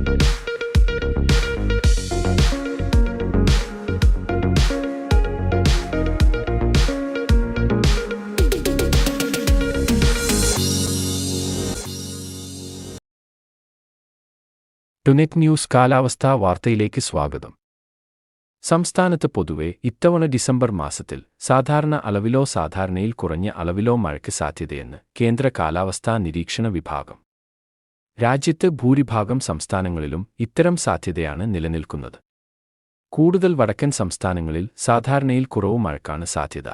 ടുനെറ്റ് news കാലാവസ്ഥാ വാർത്തയിലേക്ക് സ്വാഗതം. സംസ്ഥാനത്ത് പൊതുവെ ഇത്തവണ ഡിസംബർ മാസത്തിൽ സാധാരണ അളവിലോ സാധാരണയിൽ കുറഞ്ഞ അളവിലോ മഴയ്ക്ക് സാധ്യതയെന്ന് കേന്ദ്ര കാലാവസ്ഥാ നിരീക്ഷണ വിഭാഗം. രാജ്യത്ത് ഭൂരിഭാഗം സംസ്ഥാനങ്ങളിലും ഇത്തരം സാധ്യതയാണ് നിലനിൽക്കുന്നത്. കൂടുതൽ വടക്കൻ സംസ്ഥാനങ്ങളിൽ സാധാരണയിൽ കുറവ് മഴയ്ക്കാണ് സാധ്യത.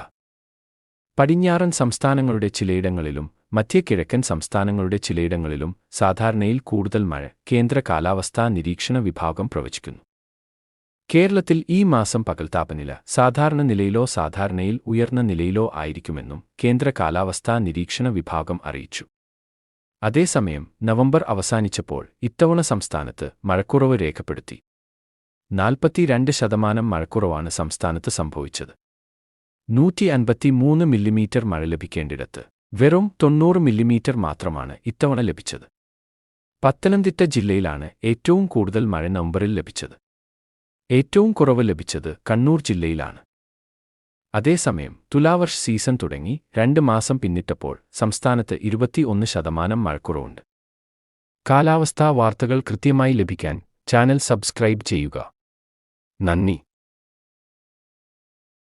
പടിഞ്ഞാറൻ സംസ്ഥാനങ്ങളുടെ ചിലയിടങ്ങളിലും മധ്യകിഴക്കൻ സംസ്ഥാനങ്ങളുടെ ചിലയിടങ്ങളിലും സാധാരണയിൽ കൂടുതൽ മഴ കേന്ദ്ര കാലാവസ്ഥാ നിരീക്ഷണ വിഭാഗം പ്രവചിക്കുന്നു. കേരളത്തിൽ ഈ മാസം പകൽ താപനില സാധാരണ നിലയിലോ സാധാരണയിൽ ഉയർന്ന നിലയിലോ ആയിരിക്കുമെന്നും കേന്ദ്ര കാലാവസ്ഥാ നിരീക്ഷണ വിഭാഗം അറിയിച്ചു. അതേസമയം നവംബർ അവസാനിച്ചപ്പോൾ ഇത്തവണ സംസ്ഥാനത്ത് മഴക്കുറവ് രേഖപ്പെടുത്തി. 42% മഴക്കുറവാണ് സംസ്ഥാനത്ത് സംഭവിച്ചത്. 153 മില്ലിമീറ്റർ മഴ ലഭിക്കേണ്ടിടത്ത് വെറും 90 മില്ലിമീറ്റർ മാത്രമാണ് ഇത്തവണ ലഭിച്ചത്. പത്തനംതിട്ട ജില്ലയിലാണ് ഏറ്റവും കൂടുതൽ മഴ നവംബറിൽ ലഭിച്ചത്. ഏറ്റവും കുറവ് ലഭിച്ചത് കണ്ണൂർ ജില്ലയിലാണ്. അതേസമയം തുലാവർഷ സീസൺ തുടങ്ങി 2 മാസം പിന്നിട്ടപ്പോൾ സംസ്ഥാനത്ത് 21% മഴക്കുറവുണ്ട്. കാലാവസ്ഥാ വാർത്തകൾ കൃത്യമായി ലഭിക്കാൻ ചാനൽ സബ്സ്ക്രൈബ് ചെയ്യുക. നന്ദി.